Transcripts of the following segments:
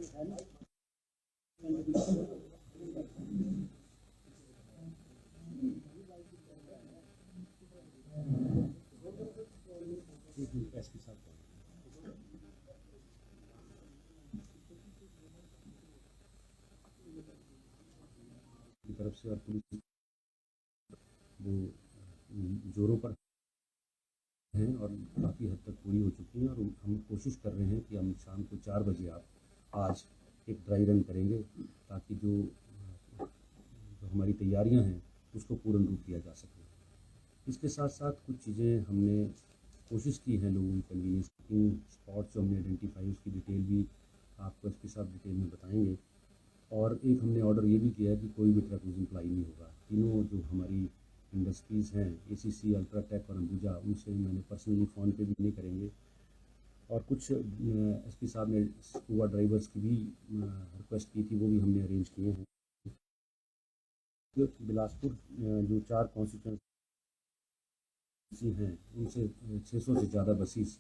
SP साहब की तरफ से और पुलिस वो जोरों पर हैं और काफ़ी हद तक पूरी हो चुकी हैं, और हम कोशिश कर रहे हैं कि हम शाम को 4 बजे आप आज एक ड्राई रन करेंगे ताकि जो हमारी तैयारियां हैं उसको पूर्ण रूप दिया जा सके। इसके साथ साथ कुछ चीज़ें हमने कोशिश की है लोगों की कन्वीनियंस स्पॉट्स जो हमने आइडेंटिफाई उसकी डिटेल भी आपको एसपी साहब डिटेल में बताएंगे। और एक हमने ऑर्डर ये भी किया है कि कोई भी ट्रक यूजिंग अप्लाई नहीं होगा। तीनों जो हमारी इंडस्ट्रीज़ हैं एसीसी, अल्ट्राटेक और अंबुजा, उनसे मैंने पर्सनली फ़ोन पे भी नहीं करेंगे। और कुछ एसपी साहब ने स्कूबा ड्राइवर्स की भी रिक्वेस्ट की थी, वो भी हमने अरेंज किए हैं। बिलासपुर जो 4 कॉन्स्टिट्यूंसी हैं उनसे 600 से ज़्यादा बसेस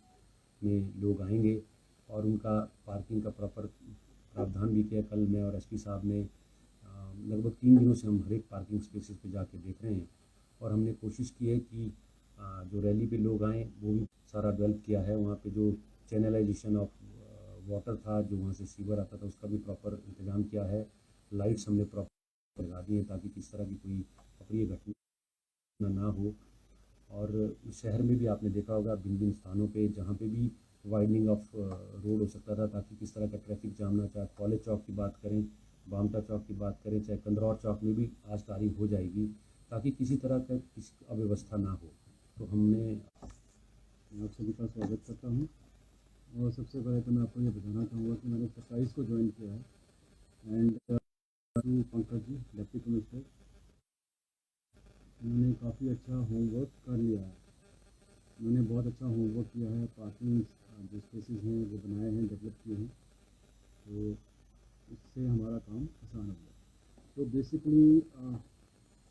में लोग आएंगे और उनका पार्किंग का प्रॉपर प्रावधान भी किया। कल मैं और एसपी साहब ने लगभग 3 दिनों से हम हर एक पार्किंग स्पेसेस पे जाके देख रहे हैं, और हमने कोशिश की है कि जो रैली पे लोग आएँ वो भी सारा डेवलप किया है। वहाँ पे जो चैनलाइजेशन ऑफ वाटर था, जो वहाँ से सीवर आता था, उसका भी प्रॉपर इंतज़ाम किया है। लाइट्स हमने प्रॉपर लगा दी हैं ताकि किसी तरह की कोई अप्रिय घटना ना हो। और शहर में भी आपने देखा होगा भिन्न भिन्न स्थानों पे जहाँ पे भी वाइडनिंग ऑफ रोड हो सकता था ताकि किस तरह का ट्रैफिक जाम ना, चाहे कॉलेज चौक की बात करें, बामटा चौक की बात करें, चाहे कंदरौर चौक में भी आज तारीख हो जाएगी ताकि किसी तरह का किसी अव्यवस्था ना हो। तो हमने आप सभी का स्वागत करता हूँ। और सबसे पहले तो मैं आपको ये बताना चाहूँगा कि मैंने 27 को ज्वाइन किया है। And Pankaj ji deputy commissioner, उन्होंने काफ़ी अच्छा होमवर्क कर लिया है। उन्होंने बहुत अच्छा होमवर्क किया है। पार्किंग जो स्पेसेस हैं वो बनाए हैं, डेवलप किए हैं, तो इससे हमारा काम आसान हो गया। तो बेसिकली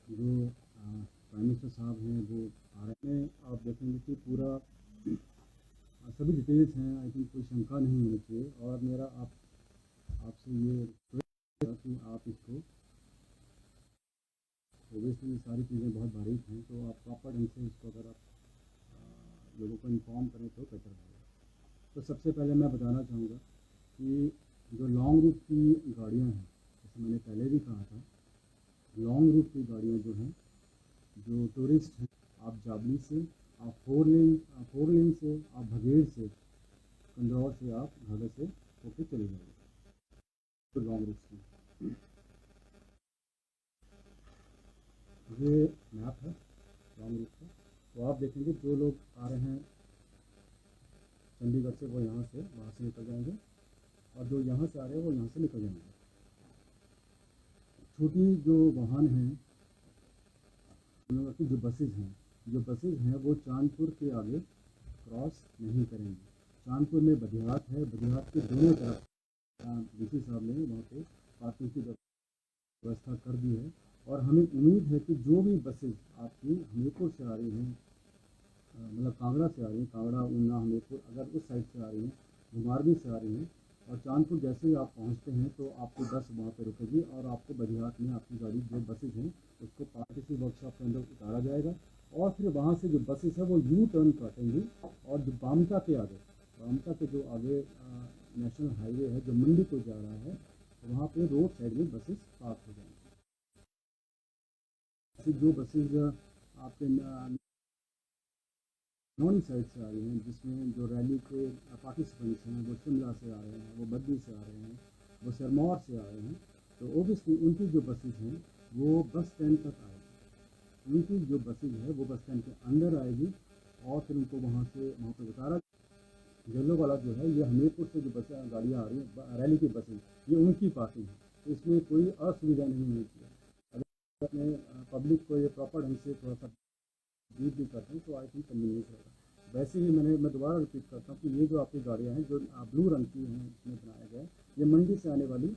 जो प्राइम मिनिस्टर साहब हैं वो आ रहे हैं, आप देखेंगे कि पूरा सभी डिटेल्स हैं। आई थिंक कोई शंका नहीं होनी चाहिए। और मेरा आपसे ये रिक्वेस्ट है कि आप इसको, ओबियसली सारी चीज़ें बहुत बारीक हैं, तो आप प्रॉपर ढंग से इसको अगर आप लोगों को इन्फॉर्म करें तो बेटर रहेगा। तो सबसे पहले मैं बताना चाहूँगा कि जो लॉन्ग रूट की गाड़ियाँ हैं, जैसे मैंने पहले भी कहा था, लॉन्ग रूट की गाड़ियाँ जो हैं, जो टूरिस्ट हैं, आप जाबली से, आप फोर लेन से, आप भगेड़ से, कंदौर से, आप घाघर से होके चले जाएंगे तो लॉन्ग रूट की। ये मैप है लॉन्ग रूट का। तो आप देखेंगे जो लोग आ रहे हैं चंडीगढ़ से वो यहाँ से वहाँ से निकल जाएंगे, और जो यहाँ से आ रहे हैं वो यहाँ से निकल जाएंगे। छोटी जो वाहन हैं, जो बसेज हैं वो चांदपुर के आगे क्रॉस नहीं करेंगे। चांदपुर में बदियात है, बदियात के दोनों तरफ डीसी साहब ने वहाँ पे पार्किंग की व्यवस्था कर दी है। और हमें उम्मीद है कि जो भी बसेज आपकी हमीरपुर से आ रही हैं, मतलब कांगड़ा से आ रही हैं, कांगड़ा, ऊना, हमीरपुर, अगर उस साइड से आ रही हैं, घुमारवी से आ रही हैं, और चांदपुर जैसे ही आप पहुंचते हैं तो आपकी बस वहाँ पे रुकेगी और आपको बदियात में आपकी गाड़ी जो बसेज हैं उसको पार्टी वर्कशॉप के अंदर उतारा जाएगा। और फिर वहाँ से जो बसेस है वो यू टर्न काटेंगी, और जो बामटा के जो आगे नेशनल हाईवे है जो मंडी को जा रहा है, वहाँ पे रोड साइड में बसेस पार्क हो जाएंगी। जो बसेज आपके नॉन साइड से आ रही हैं, जिसमें जो रैली के पार्टिसिपेंट्स हैं वो शिमला से आ रहे हैं, वो बद्दी से आ रहे हैं, वो सिरमौर से आ रहे हैं, तो ओबियसली उनकी जो बसेज हैं वो बस स्टैंड तक आएगी। उनकी जो बसेज है वो बस स्टैंड के अंदर आएगी, और फिर उनको वहाँ पर उतारा। येलो वाला जो है ये हमीरपुर से जो गाड़ियाँ आ रही हैं रैली की बसेज, ये उनकी पार्किंग है, तो इसमें कोई असुविधा नहीं होनी चाहिए। अगर अपने पब्लिक को ये प्रॉपर ढंग से थोड़ा सा ब्रीफ भी करते हैं तो आई थिंक कन्वीनियंस रहेगा। वैसे ही मैं दोबारा रिपीट करता हूँ कि ये जो आपकी गाड़ियाँ हैं जो ब्लू रंग की हैं, इसमें बनाया गया है, ये मंडी से आने वाली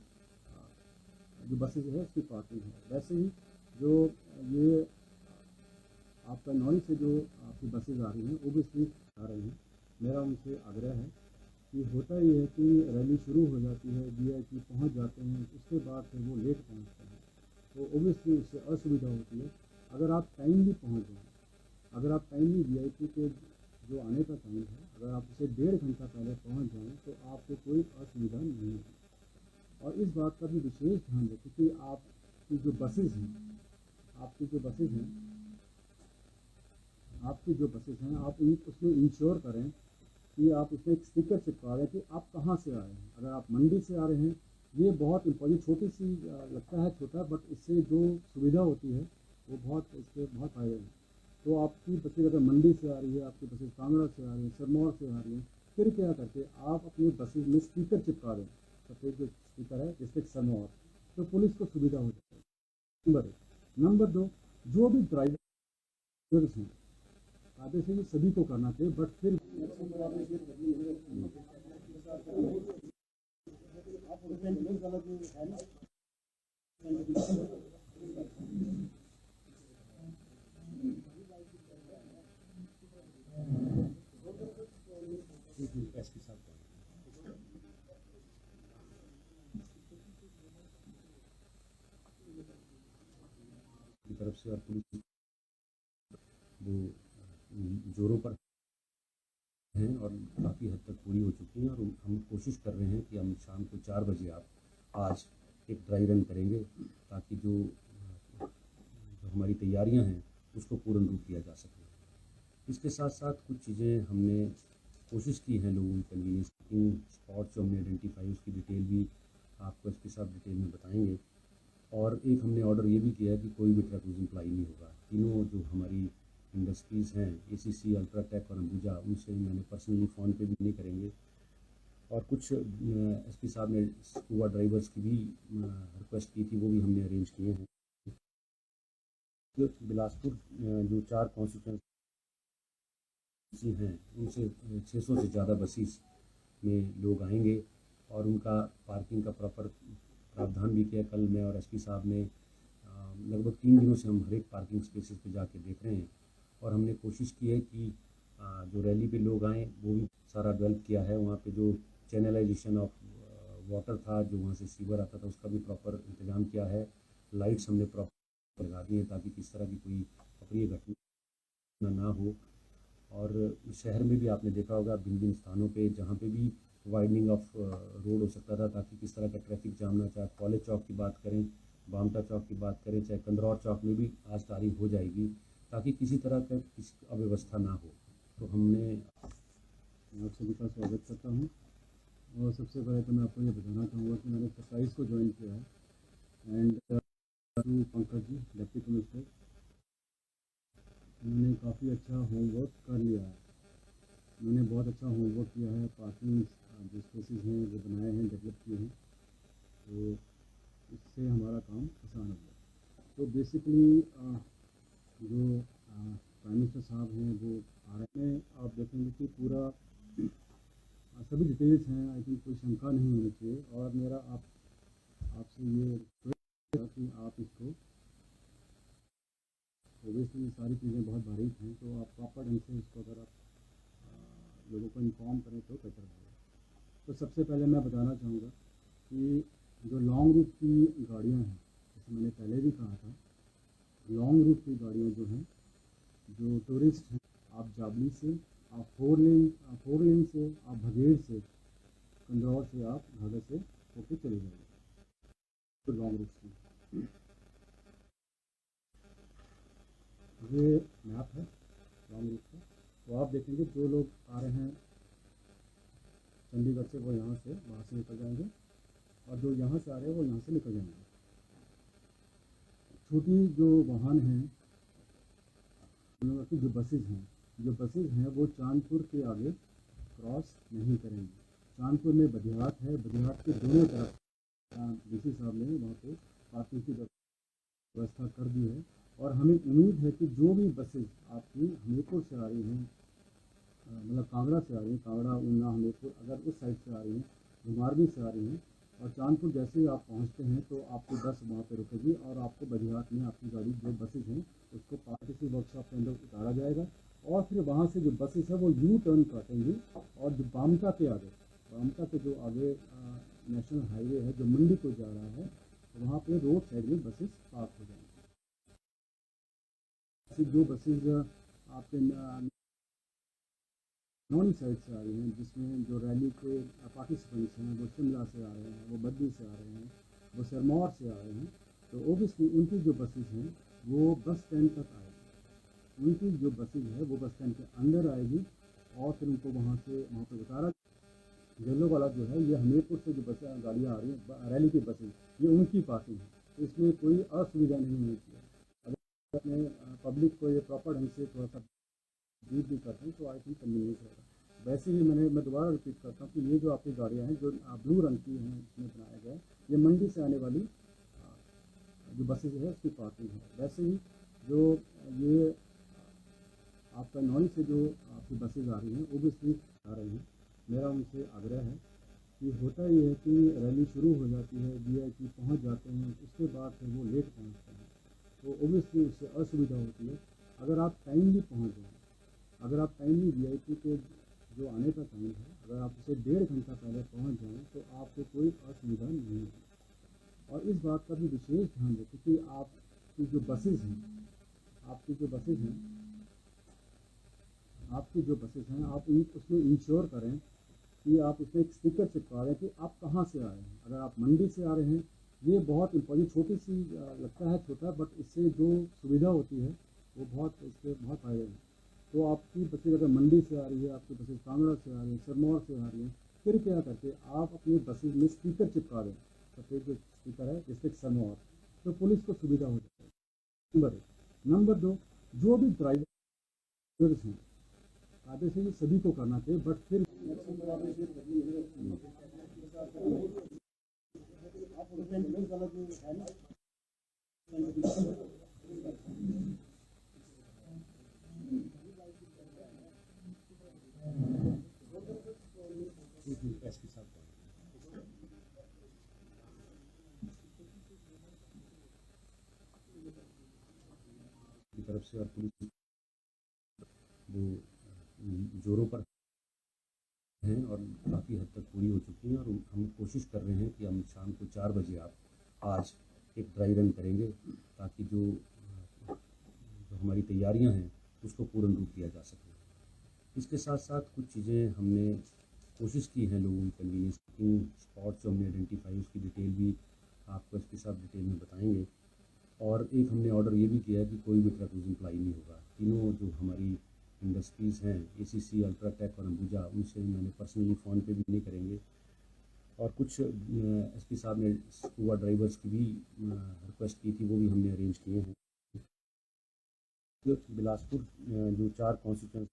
जो बसेज है उसकी पार्किंग है। वैसे ही जो ये आपका नॉइस से जो आपकी बसेज आ रही हैं ओबियसली आ रही हैं, मेरा उनसे आग्रह है कि होता ये है कि रैली शुरू हो जाती है, वीआईपी पहुंच जाते हैं, उसके बाद फिर वो लेट पहुंचते हैं, तो ओबियसली उससे असुविधा होती है। अगर आप टाइमली पहुंच जाएँ, अगर आप टाइमली वीआईपी के जो आने का टाइम है, अगर आप उसे 1.5 घंटा पहले पहुंच जाएँ तो आपको कोई असुविधा नहीं होगी। और इस बात का भी विशेष ध्यान रखें कि आपकी जो बसेज़ हैं आपकी जो बसेज़ हैं आपकी जो बसेज़ हैं आप उसमें इंश्योर करें कि आप उसमें एक स्टिकर चिपका दें कि आप कहाँ से आ रहे हैं। अगर आप मंडी से आ रहे हैं, ये बहुत इम्पोर्टेंट, छोटी सी लगता है छोटा, बट इससे जो सुविधा होती है वो बहुत, इसके बहुत फ़ायदे हैं। तो आपकी बसें अगर मंडी से आ रही है, आपकी बसें कांगड़ा से आ रही है, सिरमौर से आ रही हैं, फिर क्या करके आप अपनी बसेज में स्टिकर चिपका दें, सफ़ेद जो स्टिकर है डिस्ट्रिक्ट सिरमौर, तो पुलिस को सुविधा हो जाएगी। नंबर एक। नंबर दो, जो भी ड्राइवर्स हैं, आधे से ये सभी को करना चाहिए, बट फिर एसपी साहब की तरफ से और पुलिस वो जोरों पर हैं और काफ़ी हद तक पूरी हो चुकी हैं, और हम कोशिश कर रहे हैं कि हम शाम को 4 बजे आप आज एक ड्राई रन करेंगे, ताकि जो हमारी तैयारियां हैं उसको पूर्ण रूप दिया जा सके। इसके साथ साथ कुछ चीज़ें हमने कोशिश की हैं लोगों की कन्वीनियंस, इन स्पॉट जो हमने आइडेंटिफाई उसकी डिटेल भी आपको इसके साथ डिटेल में बताएंगे। और एक हमने ऑर्डर ये भी किया है कि कोई भी ट्रक यूज अप्लाई नहीं होगा। तीनों जो हमारी इंडस्ट्रीज़ हैं, एसीसी, अल्ट्राटेक और अंबुजा, उनसे मैंने पर्सनली फ़ोन पे भी नहीं करेंगे। और कुछ एसपी साहब ने स्कूबा ड्राइवर्स की भी रिक्वेस्ट की थी, वो भी हमने अरेंज किए हैं। जो बिलासपुर जो 4 कॉन्स्टिट्यूंसी हैं, उनसे 600 से ज़्यादा बसेस में लोग आएंगे, और उनका पार्किंग का प्रॉपर प्रावधान भी किया। कल मैं और एसपी साहब ने लगभग 3 दिनों से हम हर एक पार्किंग स्पेसेस पे जाके देख रहे हैं, और हमने कोशिश की है कि जो रैली पे लोग आएँ वो भी सारा डेवलप किया है। वहाँ पे जो चैनलाइजेशन ऑफ वाटर था, जो वहाँ से सीवर आता था, उसका भी प्रॉपर इंतज़ाम किया है। लाइट्स हमने प्रॉपर लगा दी हैं ताकि किस तरह की कोई अप्रिय घटना ना हो। और शहर में भी आपने देखा होगा भिन्न भिन्न स्थानों पे जहाँ पे भी वाइडनिंग ऑफ रोड हो सकता था, ताकि किस तरह का ट्रैफिक जाम ना, चाहे कॉलेज चौक की बात करें, बामटा चौक की बात करें, चाहे कंदरौर चौक में भी आज तारीख हो जाएगी, ताकि किसी तरह का किसी अव्यवस्था ना हो। तो हमने आप सभी का स्वागत करता हूँ। और सबसे पहले तो मैं आपको ये बताना चाहूँगा कि मैंने 27 को ज्वाइन किया है, and Pankaj ji deputy commissioner, उन्होंने काफ़ी अच्छा होमवर्क कर लिया है। उन्होंने बहुत अच्छा होमवर्क किया है, पार्किंग जो स्पेसेस हैं वो बनाए हैं, डेवलप किए हैं, तो इससे हमारा काम आसान हो गया। तो बेसिकली जो प्राइम मिनिस्टर साहब हैं वो आ रहे हैं, आप देखेंगे कि पूरा सभी डिटेल्स हैं। आई थिंक कोई शंका नहीं होनी चाहिए, और मेरा आपसे ये रिक्वेस्ट है कि आप इसको, ओबियसली ये सारी चीज़ें बहुत बारीक हैं, तो आप प्रॉपर ढंग से इसको अगर आप लोगों को इन्फॉर्म करें तो बेटर होगा। तो सबसे पहले मैं बताना चाहूँगा कि जो लॉन्ग रूट की गाड़ियाँ हैं, जैसे मैंने पहले भी कहा था, लॉन्ग रूट की गाड़ियाँ जो हैं, जो टूरिस्ट हैं, आप जाबली से, आप फोर लेन से, आप भगेड़ से, कंदौर से, आप घाघर से होके चले जाएंगे, तो लॉन्ग रूट की ये मैप है लॉन्ग रूट का। तो आप देखेंगे जो लोग आ रहे हैं चंडीगढ़ से, वो यहाँ से वहाँ से निकल जाएंगे, और जो यहाँ से आ रहे हैं वो यहाँ से निकल जाएंगे। छोटी जो वाहन हैं, की जो बसेज हैं वो चांदपुर के आगे क्रॉस नहीं करेंगे। चांदपुर में बदियात है, बदियात के दोनों तरफ डीसी साहब ने वहाँ पे पार्किंग की व्यवस्था कर दी है। और हमें उम्मीद है कि जो भी बसेज आपकी हमीरपुर से आ रही हैं, मतलब कांगड़ा से आ रही हैं, कांगड़ा, ऊना, हमीरपुर, अगर उस साइड से आ रही हैं, घुमारवी से आ रही हैं, और चांदपुर जैसे ही आप पहुंचते हैं तो आपकी बस वहाँ पे रुकेगी, और आपको बदिहात में आपकी गाड़ी जो बसेज हैं उसको पार्टी वर्कशॉप के अंदर उतारा जाएगा, और फिर वहाँ से जो बसेज है वो यू टर्न काटेंगी, और जो बामटा के आगे बामटा के जो आगे नेशनल हाईवे है जो मंडी को जा रहा है, तो वहाँ पे रोड साइड में बसेस पार्क हो जाएंगी। ऐसी जो बसेज आपके नॉन साइड से आ रही हैं, जिसमें जो रैली के पार्टिसिपेंट्स हैं वो शिमला से आ रहे हैं, वो बद्दी से आ रहे हैं, वो सिरमौर से आ रहे हैं, तो ओबियसली उनकी जो बसेज हैं वो बस स्टैंड तक आएगी। उनकी जो बसेज है वो बस स्टैंड के अंदर आएगी और फिर उनको वहाँ पर उतारा। येलो वाला जो है ये हमीरपुर से जो बस गाड़ियाँ आ रही हैं रैली की बसेज, ये उनकी पार्किंग है, तो इसमें कोई असुविधा नहीं होनी चाहिए। अगर अपने पब्लिक को ये प्रॉपर ढंग से थोड़ा सा ब्रीफ भी करते हैं तो आई थिंक कन्वीनियंस रहेगा। वैसे ही मैं दोबारा रिपीट करता हूँ कि ये जो आपकी गाड़ियाँ हैं जो ब्लू रंग की हैं इसमें बनाया गया है, ये मंडी से आने वाली जो बसेज है उसकी पार्किंग है। वैसे ही जो ये आपका नॉन से जो आपकी बसेज आ रही हैं ओबियसली आ रही हैं, मेरा उनसे आग्रह है कि होता ये है कि रैली शुरू हो जाती है, वीआईपी पहुंच जाते हैं, उसके बाद फिर वो लेट पहुंचते हैं, तो ओबियसली उससे असुविधा होती है। अगर आप टाइमली पहुंच जाएँ, अगर आप टाइमली वीआईपी के जो आने का टाइम है, अगर आप उसे 1.5 घंटा पहले पहुंच जाएँ तो आपको कोई असुविधा नहीं होगी। और इस बात का भी विशेष ध्यान रखें कि आपकी जो बसेज हैं आपकी जो बसेज हैं आप उसमें इंश्योर करें कि आप उसमें एक स्टिकर चिपका दें कि आप कहाँ से आ रहे हैं। अगर आप मंडी से आ रहे हैं, ये बहुत इम्पोर्टेंट, छोटी सी लगता है छोटा, बट इससे जो सुविधा होती है वो इसके बहुत फायदे हैं। तो आपकी बसेज अगर मंडी से आ रही है, आपकी बसेज कांगड़ा से आ रही है, सिरमौर से आ रही है, फिर क्या करके आप अपनी बसेज में स्टिकर चिपका दें, सफ़ेद जो स्टिकर है डिस्ट्रिक्ट सिरमौर, तो पुलिस को सुविधा हो जाएगी। नंबर 1। नंबर 2, जो भी ड्राइवर्स हैं कायदे से ये सभी को करना चाहिए, बट फिर एसपी साहब की तरफ से और पुलिस वो जोरों पर हैं और काफ़ी हद तक पूरी हो चुकी हैं, और हम कोशिश कर रहे हैं कि हम शाम को 4 बजे आप आज एक ड्राई रन करेंगे ताकि जो हमारी तैयारियां हैं उसको पूर्ण रूप दिया जा सके। इसके साथ साथ कुछ चीज़ें हमने कोशिश की हैं लोगों की कन्वीनियंस स्पॉट जो हमने आइडेंटिफाई उसकी डिटेल भी आपको एसपी साहब डिटेल में बताएंगे। और एक हमने ऑर्डर ये भी किया है कि कोई भी ट्रक एम्प्लॉई नहीं होगा। तीनों जो हमारी इंडस्ट्रीज़ हैं एसीसी, अल्ट्राटेक और अंबुजा, उनसे मैंने पर्सनली फ़ोन पे भी नहीं करेंगे। और कुछ एसपी साहब ने स्कूबा ड्राइवर्स की भी रिक्वेस्ट की थी, वो भी हमने अरेंज किए हैं। बिलासपुर जो 4 कॉन्स्टिट्यूंसी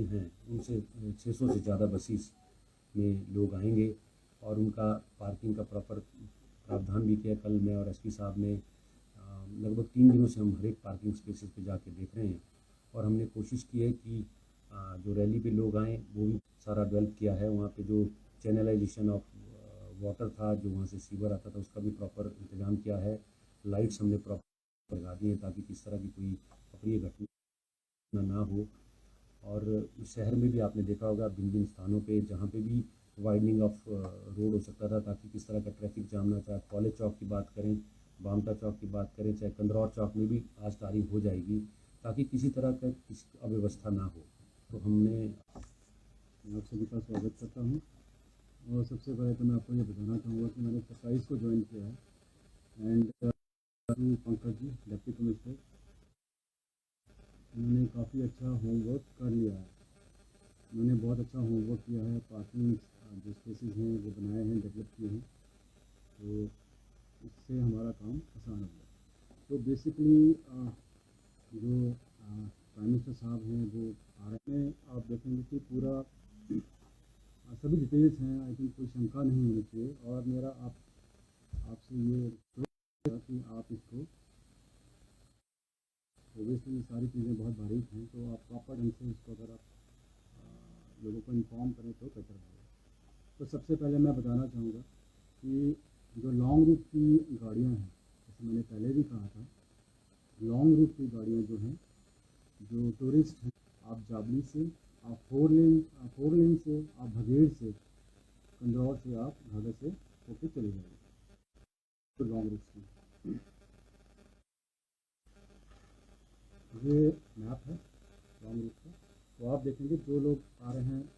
हैं उनसे 600 से ज़्यादा बसेस में लोग आएंगे और उनका पार्किंग का प्रॉपर प्रावधान भी किया। कल मैं और एसपी साहब ने लगभग 3 दिनों से हम हर एक पार्किंग स्पेसेस पे जाके देख रहे हैं, और हमने कोशिश की है कि जो रैली पे लोग आएँ वो भी सारा डेवलप किया है। वहाँ पे जो चैनलाइजेशन ऑफ वाटर था, जो वहाँ से सीवर आता था, उसका भी प्रॉपर इंतज़ाम किया है। लाइट्स हमने प्रॉपर लगा दी हैं ताकि किस तरह की कोई अप्रिय घटना ना हो। और शहर में भी आपने देखा होगा भिन्न स्थानों पे जहाँ पे भी वाइडनिंग ऑफ रोड हो सकता था ताकि किस तरह का ट्रैफिक जाम ना, चाहे कॉलेज चौक की बात करें, बामटा चौक की बात करें, चाहे कंदरौर चौक में भी आज तारीख हो जाएगी ताकि किसी तरह का अव्यवस्था ना हो। तो हमने आप सभी का स्वागत करता हूँ। और सबसे पहले तो मैं आपको ये बताना चाहूँगा कि मैंने 27 को ज्वाइन किया है, and Pankaj ji deputy commissioner, उन्होंने काफ़ी अच्छा होमवर्क कर लिया है। उन्होंने बहुत अच्छा होमवर्क किया है, पार्किंग जो स्पेसेस हैं वो बनाए हैं, डेवलप किए हैं, तो इससे हमारा काम आसान हो गया। तो बेसिकली जो प्राइम मिनिस्टर साहब हैं वो आ रहे हैं, आप देखेंगे कि पूरा सभी डिटेल्स हैं। आई थिंक कोई शंका नहीं होनी चाहिए, और मेरा आपसे ये रिक्वेस्ट कि आप इसको, ओबियसली ये सारी चीज़ें बहुत बारीक हैं, तो आप प्रॉपर ढंग से इसको अगर आप लोगों को इन्फॉर्म करें तो बेटर होगा। तो सबसे पहले मैं बताना चाहूँगा कि जो लॉन्ग रूट की गाड़ियाँ हैं, जैसे मैंने पहले भी कहा था, लॉन्ग रूट की गाड़ियाँ जो हैं, जो टूरिस्ट हैं, आप जाबली से, आप फोर लेन से, आप भगेड़ देखेंगे जो लोग आ रहे हैं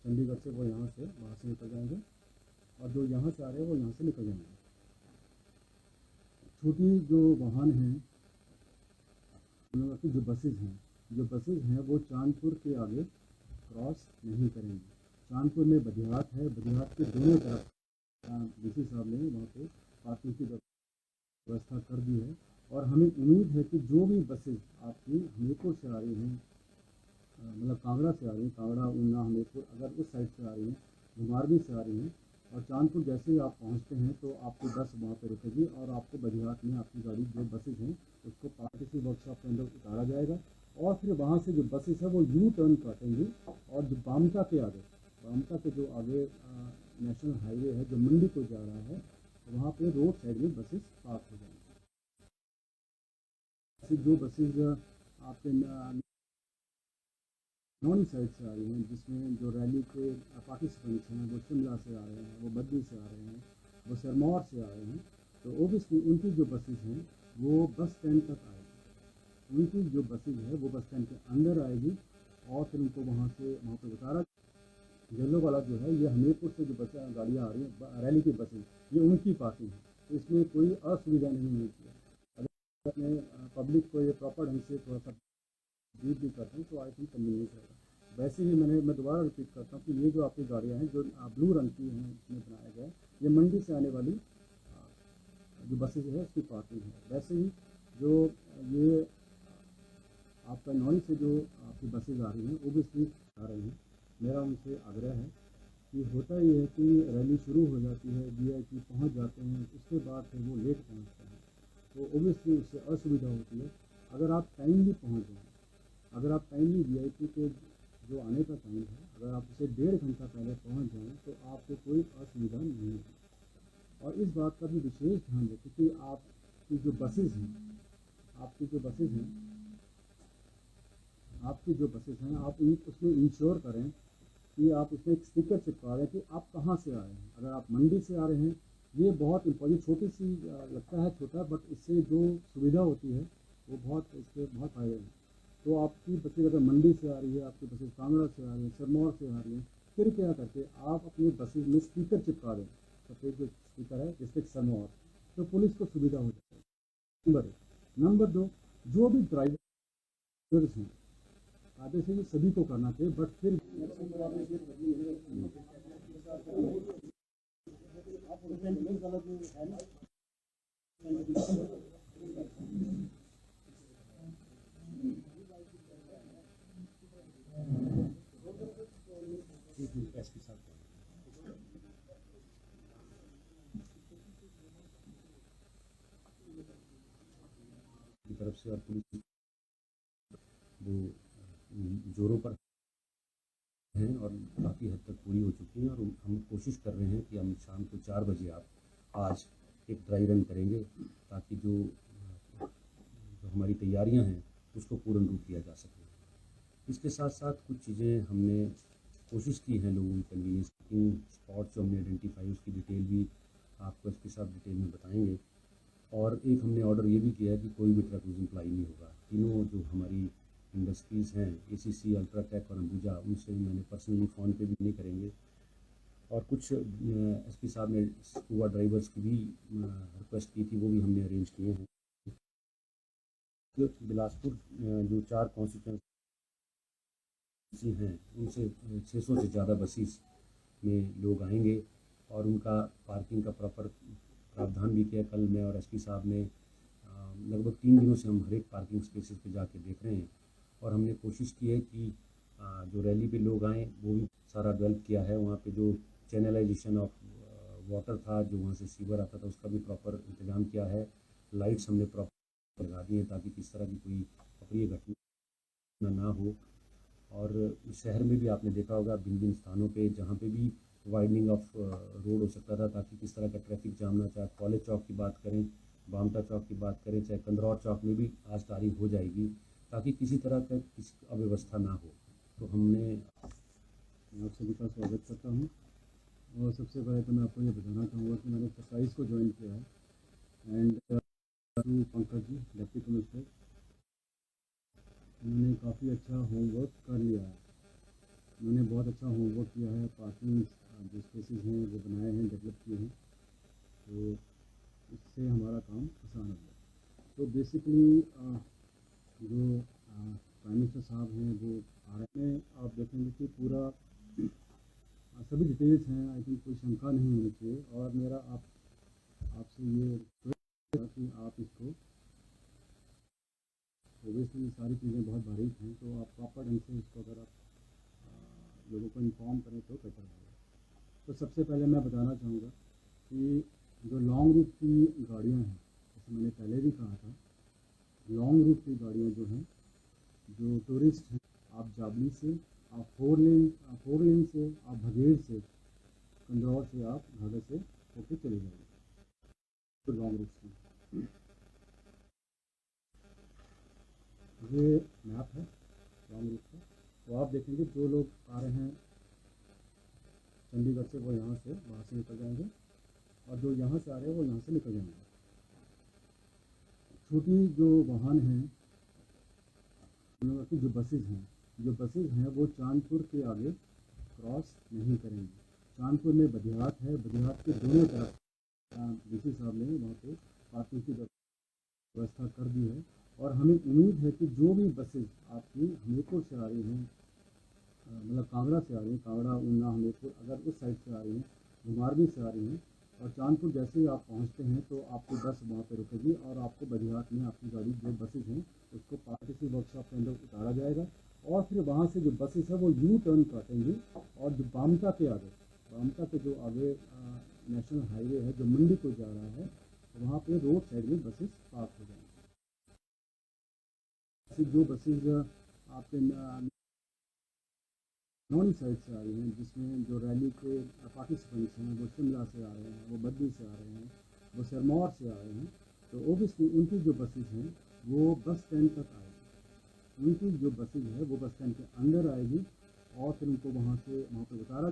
चंडीगढ़ से वो यहाँ से वहाँ से निकल जाएंगे और जो यहाँ से आ रहे हैं वो यहाँ से निकल जाएंगे। छोटी जो वाहन हैं उन लोगों की जो बसेज हैं वो चांदपुर के आगे क्रॉस नहीं करेंगे। चांदपुर में बदियात है, बदियात के दोनों तरफ डीसी साहब ने वहाँ पे पार्किंग की व्यवस्था कर दी है और हमें उम्मीद है कि जो भी बसेज आपकी हमीरपुर से आ रही हैं, मतलब कांगड़ा से आ रही हैं, कांगड़ा ऊना हमीरपुर अगर उस साइड से आ रही हैं, घुमारवी से आ रही हैं और चांदपुर जैसे ही आप पहुंचते हैं तो आपकी बस वहाँ पे रुकेगी और आपको बदियात में आपकी गाड़ी जो बसेज हैं उसको किसी वर्कशॉप के अंदर उतारा जाएगा और फिर वहाँ से जो बसेज है वो यू टर्न काटेंगी और जो बामटा के जो आगे नेशनल हाईवे है जो मंडी को जा रहा है वहाँ पे रोड साइड में बसेस पार्क हो जाएंगी। जो बसेज आपके नॉन साइड से आ रही हैं जिसमें जो रैली के पार्टिसिपेंट्स हैं वो शिमला से आ रहे हैं, वो बद्दी से आ रहे हैं, वो सिरमौर से आ रहे हैं, तो ओबियसली उनकी जो बसेज हैं वो बस स्टैंड तक आएगी। उनकी जो बसेज है वो बस स्टैंड के अंदर आएगी और फिर उनको वहाँ पर उतारा। येलो वाला जो है ये हमीरपुर से जो बस गाड़ियाँ आ रही हैं रैली की बसेज ये उनकी पार्किंग है, तो इसमें कोई असुविधा नहीं होती है। अगर अपने पब्लिक को ये प्रॉपर ढंग से थोड़ा सा ब्रीफ भी करते हैं तो आई थिंक कन्वीनियंस रहेगा। वैसे ही मैं दोबारा रिपीट करता हूँ कि ये जो आपकी गाड़ियाँ हैं जो ब्लू रंग की हैं इसमें बनाया गया है ये मंडी से आने वाली जो बसेज है उसकी पार्किंग है। वैसे ही जो ये आपका नॉन से जो आपकी बसेज आ रही हैं ओबियसली आ रही हैं, मेरा उनसे आग्रह है कि होता ये है कि रैली शुरू हो जाती है, वीआईपी पहुंच जाते हैं, उसके बाद फिर वो लेट पहुंचते हैं तो ओबियसली उससे असुविधा होती है। अगर आप टाइमली पहुंच जाएँ, अगर आप टाइमली वीआईपी के जो आने का टाइम है अगर आप उसे 1.5 घंटा पहले पहुंच जाएं तो आपको कोई असुविधा नहीं होगी। और इस बात का भी विशेष ध्यान रखें कि आपकी जो बसेज हैं आप उसमें इंश्योर करें कि आप उसमें एक स्टिकर चिपका दें कि आप कहाँ से आ रहे हैं। अगर आप मंडी से आ रहे हैं ये बहुत इम्पोर्टेंट, छोटी सी लगता है छोटा, बट इससे जो सुविधा होती है वो इसके बहुत फायदे हैं। तो आपकी बसेज अगर मंडी से आ रही है, आपकी बसेज कांगड़ा से आ रही है, सिरमौर से आ रही है, फिर क्या करके आप अपनी बसेज में स्टिकर चिपका दें, सफ़ेद जो स्टिकर है डिस्ट्रिक्ट सिरमौर, तो पुलिस को सुविधा हो जाएगी। नंबर 1। नंबर 2, जो भी ड्राइवर्स हैं आगे से ये सभी को करना चाहिए, बट फिर एसपी साहब की तरफ से और पुलिस वो जोरों पर हैं और काफ़ी हद तक पूरी हो चुकी हैं और हम कोशिश कर रहे हैं कि हम शाम को 4 बजे आप आज एक ड्राई रन करेंगे ताकि जो हमारी तैयारियां हैं उसको पूर्ण रूप दिया जा सके। इसके साथ साथ कुछ चीज़ें हमने कोशिश की हैं लोगों की कन्वीनियंस की स्पॉट जो हमने आइडेंटिफाई उसकी डिटेल भी आपको इसके साथ डिटेल में बताएंगे। और एक हमने ऑर्डर ये भी किया है कि कोई भी ट्रक यूज इम्प्लाई नहीं होगा। तीनों जो हमारी इंडस्ट्रीज़ हैं एसीसी, अल्ट्राटेक और अंबुजा, उनसे मैंने पर्सनली फ़ोन पे भी नहीं करेंगे। और कुछ एसपी साहब ने स्कूबा ड्राइवर्स की भी रिक्वेस्ट की थी, वो भी हमने अरेंज किए हैं। बिलासपुर जो 4 कॉन्स्टिट्यूंसी हैं उनसे 600 से ज़्यादा बसेस में लोग आएंगे और उनका पार्किंग का प्रॉपर प्रावधान भी किया। कल मैं और एसपी साहब ने लगभग 3 दिनों से हम हर एक पार्किंग स्पेसेस पे जाके देख रहे हैं और हमने कोशिश की है कि जो रैली पे लोग आएँ वो भी सारा डेवलप किया है। वहाँ पे जो चैनलाइजेशन ऑफ वाटर था, जो वहाँ से सीवर आता था, उसका भी प्रॉपर इंतज़ाम किया है। लाइट्स हमने प्रॉपर लगा दी हैं ताकि किस तरह की कोई अप्रिय घटना ना हो। और शहर में भी आपने देखा होगा भिन्न स्थानों पे जहाँ पे भी वाइडनिंग ऑफ रोड हो सकता था ताकि किस तरह का ट्रैफिक जाम ना, चाहे कॉलेज चौक की बात करें, बामटा चौक की बात करें, चाहे कंदरौर चौक में भी आज तारीख हो जाएगी ताकि किसी तरह का किसी अव्यवस्था ना हो। तो हमने आप सभी का स्वागत करता हूँ और सबसे पहले तो मैं आपको ये बताना चाहूँगा कि मैंने 27 को ज्वाइन किया है and Pankaj ji, deputy commissioner, उन्होंने काफ़ी अच्छा होमवर्क कर लिया है। उन्होंने बहुत अच्छा होमवर्क किया है। पार्किंग जो स्पेसेस हैं वो बनाए हैं, डेवलप किए हैं, तो इससे हमारा काम आसान हो गया। तो बेसिकली जो प्राइम मिनिस्टर साहब हैं वो आ रहे हैं, आप देखेंगे कि पूरा सभी डिटेल्स हैं। आई थिंक कोई शंका नहीं होनी चाहिए। और मेरा आपसे ये रिक्वेस्ट है कि आप इसको, ओबियसली ये सारी चीज़ें बहुत बारीक हैं, तो आप प्रॉपर ढंग से इसको अगर आप लोगों को इन्फॉर्म करें तो बेटर होगा। तो सबसे पहले मैं बताना चाहूँगा कि जो लॉन्ग रूट की गाड़ियाँ हैं, जैसे मैंने पहले भी कहा था, लॉन्ग रूट की गाड़ियाँ जो हैं, जो टूरिस्ट हैं, आप जाबली से, आप फोर लेन से, आप भगेड़ से, कंदौर से, आप घाघर से होके चले जाएंगे, तो लॉन्ग रूट की ये मैप है लॉन्ग रूट का। तो आप देखेंगे जो लोग आ रहे हैं चंडीगढ़ से, वो यहाँ से वहाँ से निकल जाएंगे, और जो यहाँ से आ रहे हैं वो यहाँ से निकल जाएंगे। छोटी जो वाहन हैं, की जो बसेज हैं वो चांदपुर के आगे क्रॉस नहीं करेंगे। चांदपुर में बदियात है, बदियात के दोनों तरफ डीसी साहब ने वहाँ पे पार्किंग की व्यवस्था कर दी है। और हमें उम्मीद है कि जो भी बसेज आपकी हमीरपुर से आ रही हैं, मतलब कांगड़ा से आ रही हैं, कांगड़ा, ऊना, हमीरपुर, अगर उस साइड से आ रही हैं, घुमारवी से आ रही हैं, और चांदपुर जैसे ही आप पहुंचते हैं तो आपकी बस वहाँ पे रुकेगी, और आपको बदिहात में आपकी गाड़ी जो बसेज हैं उसको किसी वर्कशॉप के अंदर उतारा जाएगा। और फिर वहाँ से जो बसेस है वो यू टर्न काटेंगी, और जो बामटा के आगे, बामटा के जो आगे नेशनल हाईवे है जो मंडी को जा रहा है, वहाँ पे रोड साइड में बसेस पार्क हो जाएंगी। जो बसेज आपके नॉन साइड से आ रही हैं, जिसमें जो रैली के पार्टिसिपेंट्स हैं वो शिमला से आ रहे हैं, वो बद्दी से आ रहे हैं, वो सिरमौर से आ रहे हैं, तो ओबियसली उनकी जो बसेज हैं वो बस स्टैंड तक आएगी। उनकी जो बसेज है वो बस स्टैंड के अंदर आएगी, और फिर उनको वहाँ पर उतारा।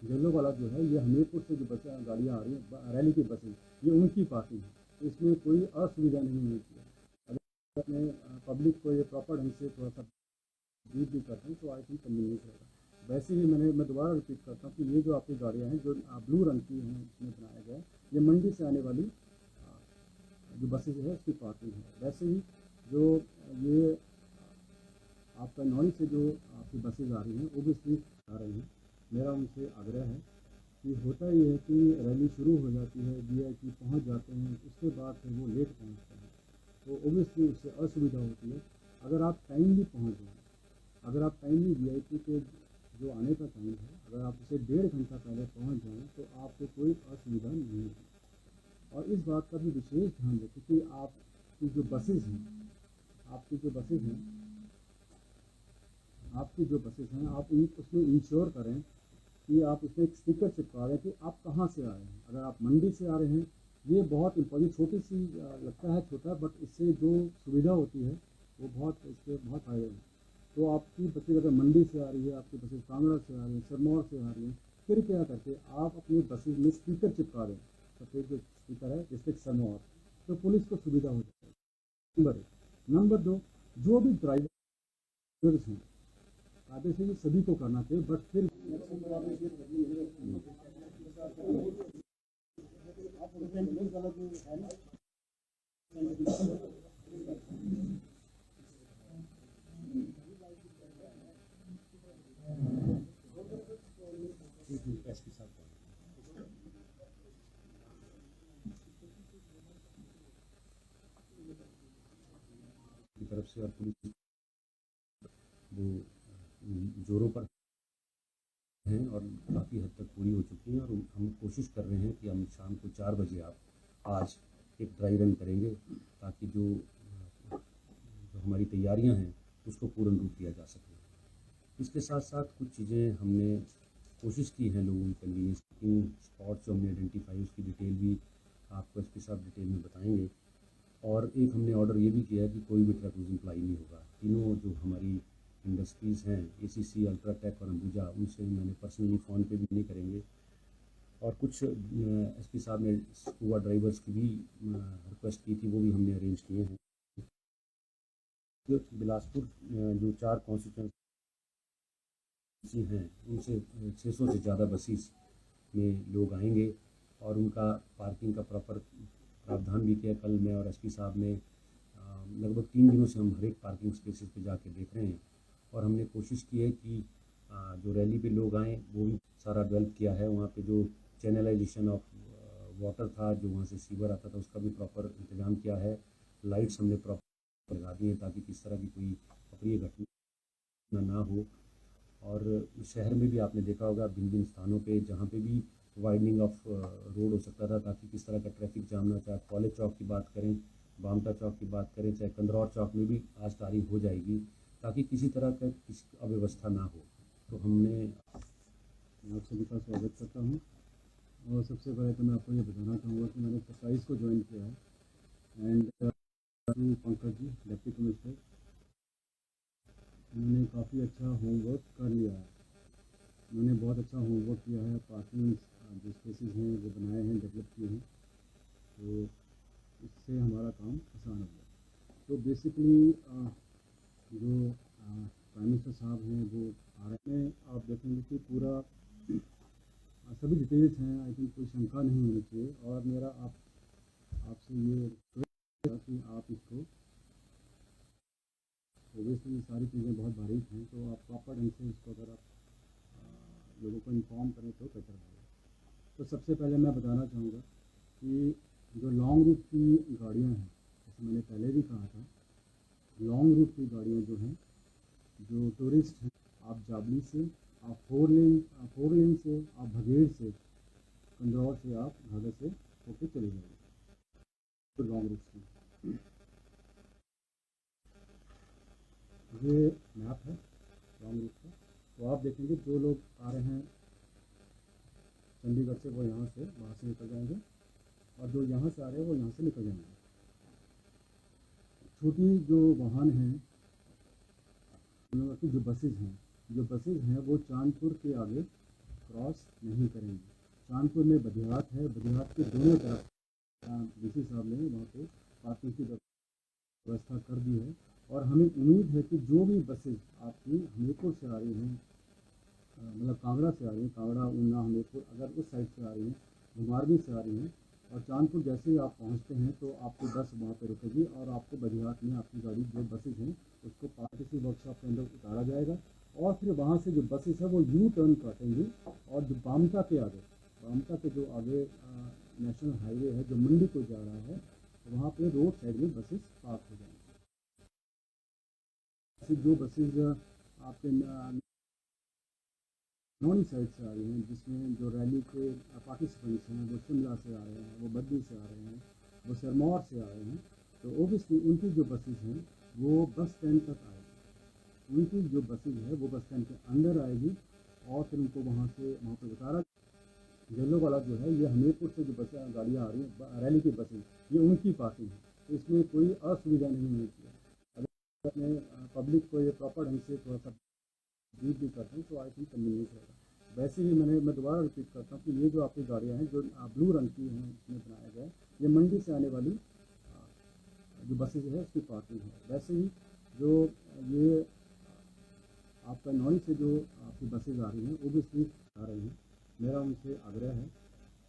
येलो वाला जो है ये हमीरपुर से जो बस गाड़ियाँ आ रही हैं, रैली की बसेज, ये उनकी पार्किंग है, तो इसमें कोई असुविधा नहीं होनी चाहिए। अगर अपने पब्लिक को ये प्रॉपर ढंग से थोड़ा सा ब्रीफ भी करते हैं तो आई थिंक कन्वीनियंस रहेगा। वैसे ही मैं दोबारा रिपीट करता हूँ कि ये जो आपकी गाड़ियाँ हैं जो ब्लू रंग की हैं, इसमें बनाया गया है, ये मंडी से आने वाली जो बसेज है उसकी पार्किंग है। वैसे ही जो ये आपका नॉन से जो आपकी बसेज आ रही हैं ओबियसली आ रही हैं, मेरा उनसे आग्रह है कि होता ये है कि रैली शुरू हो जाती है, वीआईपी पहुँच जाते हैं, उसके बाद फिर वो लेट पहुँचते हैं, तो ओबियसली उससे असुविधा होती है। अगर आप टाइमली पहुँच जाएँ, अगर आप टाइमली वीआईपी के जो आने का टाइम है, अगर आप उसे 1.5 घंटा पहले पहुंच जाएं तो आपको कोई असुविधा नहीं होगी। और इस बात का भी विशेष ध्यान रखें कि आपकी जो बसेज हैं आपकी जो बसेज हैं आपकी जो बसेज हैं आप उसमें इंश्योर करें कि आप उसमें एक स्टिकर चिपका दें कि आप कहाँ से आ रहे हैं। अगर आप मंडी से आ रहे हैं, ये बहुत इम्पोर्टेंट, छोटी सी लगता है छोटा, बट इससे जो सुविधा होती है वो इसके बहुत फायदे हैं। तो आपकी बसेज अगर मंडी से आ रही है, आपकी बसेज कांगड़ा से आ रही है, सिरमौर से आ रही है, कृपया करके आप अपनी बसेज में स्पीकर चिपका दें, सफ़ेद जो स्पीकर है डिस्ट्रिक्ट सिरमौर, तो पुलिस को सुविधा हो जाएगी। नंबर एक। नंबर दो, जो भी ड्राइवर्स हैं, कायदे से ये सभी को करना चाहिए, बट फिर एसपी साहब की तरफ से और पुलिस वो जोरों पर हैं और काफ़ी हद तक पूरी हो चुकी हैं, और हम कोशिश कर रहे हैं कि हम शाम को 4 बजे आप आज एक ड्राई रन करेंगे, ताकि जो हमारी तैयारियां हैं उसको पूर्ण रूप दिया जा सके। इसके साथ साथ कुछ चीज़ें हमने कोशिश की हैं लोगों की कन्वीनियंस स्पॉट्स जो हमने आइडेंटिफाई उसकी डिटेल भी आपको एसपी साहब डिटेल में बताएंगे। और एक हमने ऑर्डर ये भी किया है कि कोई भी ट्रक एम्प्लॉई नहीं होगा। तीनों जो हमारी इंडस्ट्रीज़ हैं, एसीसी, अल्ट्राटेक और अंबुजा, उनसे मैंने पर्सनली फ़ोन पे भी नहीं करेंगे। और कुछ एसपी साहब ने स्कूबा ड्राइवर्स की भी रिक्वेस्ट की थी, वो भी हमने अरेंज किए हैं। जो बिलासपुर जो 4 कॉन्स्टिट्यूंसी हैं उनसे 600 से ज़्यादा बसेस में लोग आएंगे और उनका पार्किंग का प्रॉपर प्रावधान भी किया। कल मैं और एसपी साहब ने लगभग 3 दिनों से हम हर एक पार्किंग स्पेसेस पे जाके देख रहे हैं और हमने कोशिश की है कि जो रैली पे लोग आएँ वो भी सारा डेवलप किया है। वहाँ पे जो चैनलाइजेशन ऑफ वाटर था, जो वहाँ से सीवर आता था, उसका भी प्रॉपर इंतज़ाम किया है। लाइट्स हमने प्रॉपर लगा दी हैं ताकि किस तरह की कोई अप्रिय घटना ना हो। और शहर में भी आपने देखा होगा भिन्न-भिन्न स्थानों पे जहाँ पे भी वाइडनिंग ऑफ रोड हो सकता था ताकि किस तरह का ट्रैफिक जाम ना, चाहे कॉलेज चौक की बात करें, बामटा चौक की बात करें, चाहे कंदरौर चौक में भी आज तारीख हो जाएगी ताकि किसी तरह का किसी अव्यवस्था ना हो। तो हमने मैं आप सभी का स्वागत करता हूँ। और सबसे पहले तो मैं आपको ये बताना चाहूँगा कि मैंने 27 को ज्वाइन किया है and Pankaj ji deputy commissioner, उन्होंने काफ़ी अच्छा होमवर्क कर लिया है। उन्होंने बहुत अच्छा होमवर्क किया है। पार्किंग जो स्पेसेस हैं वो बनाए हैं, डेवलप किए हैं, तो इससे हमारा काम आसान हो गया। तो बेसिकली जो प्राइम मिनिस्टर साहब हैं वो आ रहे हैं, आप देखेंगे कि पूरा सभी डिटेल्स हैं। आई थिंक कोई शंका नहीं होनी चाहिए और मेरा आपसे ये रिक्वेस्ट है कि आप इसको, ओबियसली सारी चीज़ें बहुत बारीक हैं, तो आप प्रॉपर ढंग से इसको अगर आप लोगों को इन्फॉर्म करें तो बेटर रहेगा। तो सबसे पहले मैं बताना चाहूँगा कि जो लॉन्ग रूट की गाड़ियाँ हैं, जैसे मैंने पहले भी कहा था, लॉन्ग रूट की गाड़ियाँ जो हैं, जो टूरिस्ट हैं, आप जाबली से, आप फोर लेन से, आप भगेड़ से, कंदौर से, आप घाघर से होके चले जाएंगे तो लॉन्ग रूट की। ये मैप है लॉन्ग रूट का। तो आप देखेंगे जो लोग आ रहे हैं चंडीगढ़ से वो यहाँ से वहाँ से निकल जाएंगे और जो यहाँ से आ रहे हैं वो यहाँ से निकल जाएंगे। छोटी जो वाहन हैं, जो बसेज हैं वो चांदपुर के आगे क्रॉस नहीं करेंगे। चांदपुर में बदियात है, बदियात के दोनों तरफ डीसी साहब ने वहाँ पे पार्किंग की व्यवस्था कर दी है। और हमें उम्मीद है कि जो भी बसेज आपकी हमीरपुर से आ रही हैं, मतलब कांगड़ा से आ रही हैं, कांगड़ा ऊना हमीरपुर, अगर उस साइड से आ रही हैं, घुमारवी से आ रही हैं, और चांदपुर जैसे ही आप पहुंचते हैं तो आपकी बस वहाँ पे रुकेगी और आपको बदियात में आपकी गाड़ी जो बसेज हैं उसको पार्टी वर्कशॉप के अंदर उतारा जाएगा और फिर वहाँ से जो बसेस है वो यू टर्न काटेंगी और जो बामटा के जो आगे नेशनल हाईवे है जो मंडी को जा रहा है, वहाँ पे रोड साइड में बसेस पार्क हो जाएंगी। जो बसेज आपके नॉन साइड से आ रही हैं, जिसमें जो रैली के पार्टिसिपेंट्स हैं वो शिमला से आ रहे हैं, वो बद्दी से आ रहे हैं, वो सिरमौर से आ रहे हैं, तो ओबियसली उनकी जो बसेज हैं वो बस स्टैंड तक आएगी। उनकी जो बसेज है वो बस स्टैंड के अंदर आएगी और फिर उनको वहाँ पर उतारा। येलो वाला जो है ये हमीरपुर से जो बस गाड़ियाँ आ रही हैं रैली की बसेज, ये उनकी पार्किंग है, तो इसमें कोई असुविधा नहीं होनी चाहिए। अगर अपने पब्लिक को ये प्रॉपर ढंग से थोड़ा सा ब्रीफ भी करते हैं तो आई थिंक कन्वीनियंस रहेगा। वैसे ही मैं दोबारा रिपीट करता हूँ कि ये जो आपकी गाड़ियाँ हैं जो ब्लू रंग की हैं, इसमें बनाया गया है, ये मंडी से आने वाली जो बसेज है उसकी पार्किंग है। वैसे ही जो ये आपका नॉन से जो आपकी बसेज आ रही हैं ओबियसली आ रही हैं, मेरा उनसे आग्रह है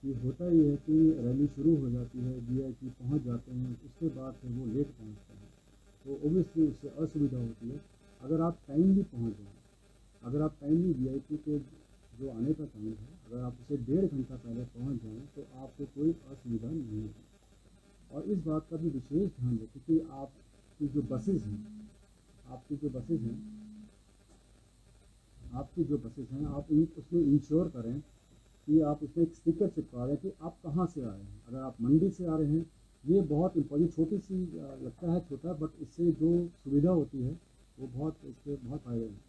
कि होता ये है कि रैली शुरू हो जाती है, वीआईपी पहुंच जाते हैं, उसके बाद फिर वो लेट पहुंचते हैं, तो ओबियसली उससे असुविधा होती है। अगर आप टाइमली पहुंच जाएँ, अगर आप टाइमली वीआईपी के जो आने का टाइम है, अगर आप उसे 1.5 घंटा पहले पहुंच जाएँ तो आपको कोई असुविधा नहीं होगी। और इस बात का भी विशेष ध्यान रखें कि आपकी जो बसेज हैं आपकी जो बसेज हैं आप उसमें इंश्योर करें कि आप उसमें एक स्टिकर चिपका दें कि आप कहाँ से आ रहे हैं। अगर आप मंडी से आ रहे हैं, ये बहुत इम्पोर्टेंट, छोटी सी लगता है छोटा, बट इससे जो सुविधा होती है वो इसके बहुत फ़ायदे हैं।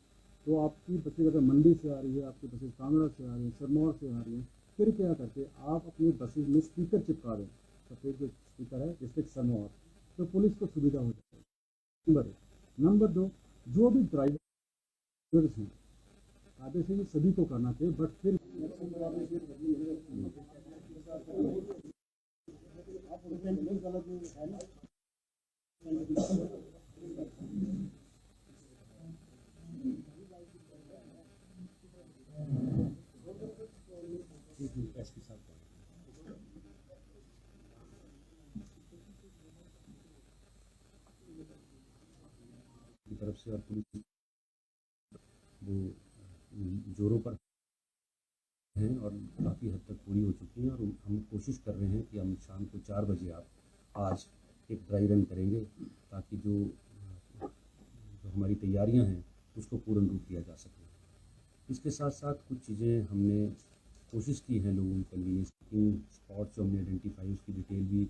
तो आपकी बसेज अगर मंडी से आ रही है, आपकी बसेज कांगड़ा से आ रही है, सिरमौर से आ रही है, फिर क्या करके आप अपनी बसेज में स्टिकर चिपका दें, सफ़ेद जो स्टिकर है डिस्ट्रिक्ट सिरमौर, तो पुलिस को सुविधा हो जाएगी। नंबर 1। नंबर 2, जो भी ड्राइवर्स हैं, आगे से ये सभी को करना चाहिए, बट फिर एसपी साहब की तरफ से और पुलिस वो जोरों पर हैं और काफ़ी हद तक पूरी हो चुकी हैं और हम कोशिश कर रहे हैं कि हम शाम को 4 बजे आप आज एक ड्राई रन करेंगे ताकि जो हमारी तैयारियां हैं उसको पूर्ण रूप दिया जा सके। इसके साथ साथ कुछ चीज़ें हमने कोशिश की हैं लोगों की कन्वीनियंस स्पॉट्स जो हमने आइडेंटिफाई उसकी डिटेल भी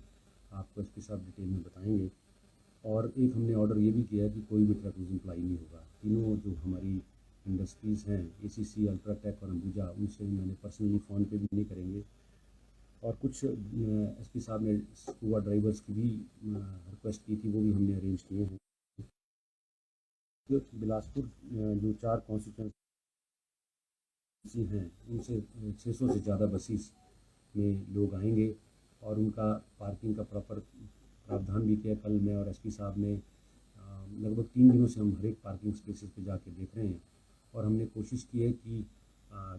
आपको एसपी साहब डिटेल में बताएंगे। और एक हमने ऑर्डर ये भी किया है कि कोई भी ट्रक यूजिंग अप्लाई नहीं होगा। तीनों जो हमारी इंडस्ट्रीज़ हैं एसीसी, अल्ट्राटेक और अंबुजा, उनसे मैंने पर्सनली फ़ोन पे भी नहीं करेंगे। और कुछ एसपी साहब ने स्कूबा ड्राइवर्स की भी रिक्वेस्ट की थी, वो भी हमने अरेंज किए हैं। जो बिलासपुर जो 4 कॉन्स्टिट्यूंसी हैं उनसे 600 से ज़्यादा बसेस में लोग आएंगे और उनका पार्किंग का प्रॉपर प्रावधान भी किया। कल मैं और एसपी साहब ने लगभग 3 दिनों से हम हर एक पार्किंग स्पेसेस पे जाके देख रहे हैं और हमने कोशिश की है कि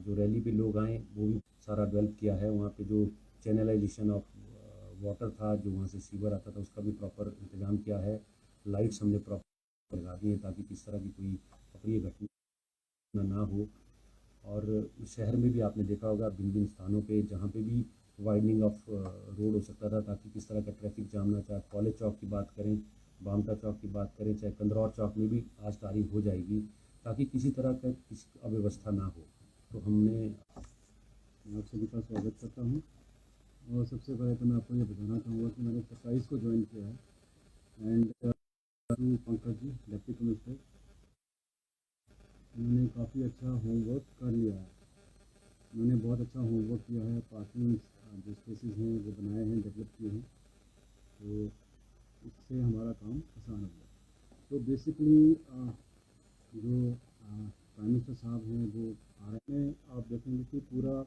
जो रैली पे लोग आएँ वो भी सारा डेवलप किया है। वहाँ पे जो चैनलाइजेशन ऑफ वाटर था, जो वहाँ से सीवर आता था, उसका भी प्रॉपर इंतज़ाम किया है। लाइट्स हमने प्रॉपर लगा दी हैं ताकि किस तरह की कोई अप्रिय घटना ना हो। और शहर में भी आपने देखा होगा भिन्न-भिन्न स्थानों पे जहाँ पे भी वाइडनिंग ऑफ रोड हो सकता था ताकि किस तरह का ट्रैफिक जाम ना, चाहे कॉलेज चौक की बात करें, बामटा चौक की बात करें, चाहे कंदरौर चौक में भी आज तारीख हो जाएगी ताकि किसी तरह का किसी अव्यवस्था ना हो। तो हमने मैं आप सभी का स्वागत करता हूँ और सबसे पहले तो मैं आपको ये बताना चाहूँगा कि मैंने 27 को ज्वाइन किया है and Pankaj ji deputy commissioner, उन्होंने काफ़ी अच्छा होमवर्क कर लिया है। उन्होंने बहुत अच्छा होमवर्क किया है, पार्किंग जो स्पेसेस हैं वो बनाए हैं, डेवलप किए हैं, तो इससे हमारा काम आसान हो गया। तो बेसिकली जो प्राइम मिनिस्टर साहब हैं वो आ रहे हैं, आप देखेंगे कि पूरा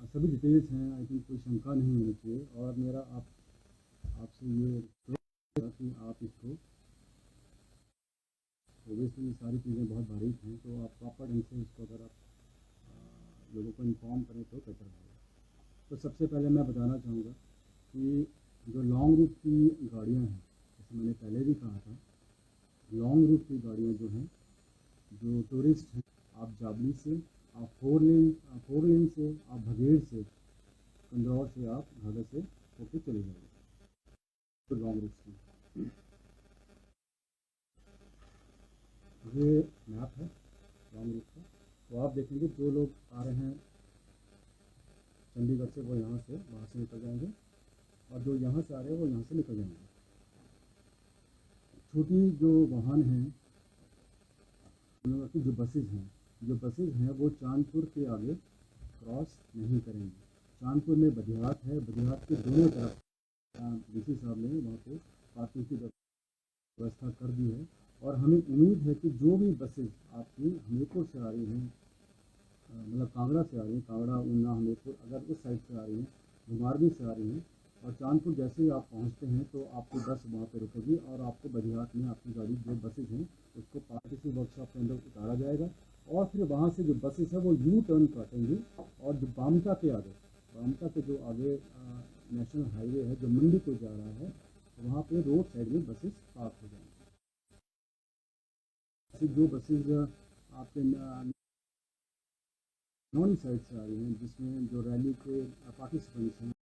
सभी डिटेल्स हैं। आई थिंक कोई शंका नहीं होनी चाहिए और मेरा आपसे ये रिक्वेस्ट है कि आप इसको, ओबियसली सारी चीज़ें बहुत बारीक हैं तो आप प्रॉपर ढंग से इसको अगर आप लोगों को इन्फॉर्म करें तो बेटर रहेगा। तो सबसे पहले मैं बताना चाहूँगा कि जो लॉन्ग रूट की गाड़ियाँ हैं, जैसे मैंने पहले भी कहा था, लॉन्ग रूट की गाड़ियाँ जो हैं, जो टूरिस्ट हैं, आप जाबली से, आप फोर लेन से, आप भगेड़ से, कंदौर से, आप घाघर से होके चले जाएंगे तो लॉन्ग रूट की। ये मैप है लॉन्ग रूट का। तो आप देखेंगे जो लोग आ रहे हैं चंडीगढ़ से वो यहाँ से वहाँ से निकल जाएंगे और जो यहाँ से आ रहे हैं वो यहाँ से निकल जाएंगे। छोटी जो वाहन हैं, जो बसेज हैं वो चांदपुर के आगे क्रॉस नहीं करेंगे। चांदपुर में बदियात है, बदियात के दोनों तरफ डीसी साहब ने वहाँ पे पार्किंग की व्यवस्था कर दी है और हमें उम्मीद है कि जो भी बसेज आपकी हमीरपुर से आ रही हैं, मतलब कांगड़ा से आ रही हैं, कांगड़ा, ऊना, हमीरपुर, अगर इस साइड से आ रही हैं, घुमारवी से आ रही हैं और चांदपुर जैसे ही आप पहुंचते हैं तो आपकी बस वहाँ पे रुकेगी और आपको बदियात में आपकी गाड़ी जो बसेज हैं उसको पार्टी वर्कशॉप के अंदर उतारा जाएगा और फिर वहाँ से जो बसेस है वो यू टर्न काटेंगी और जो बामटा के जो आगे नेशनल हाईवे है जो मंडी को जा रहा है, वहाँ पे रोड साइड में बसेस पार्क हो जाएंगी। जो बसेज आपके नॉन साइड से आ रही हैं, जिसमें जो रैली के पार्टिसिपेंट्स हैं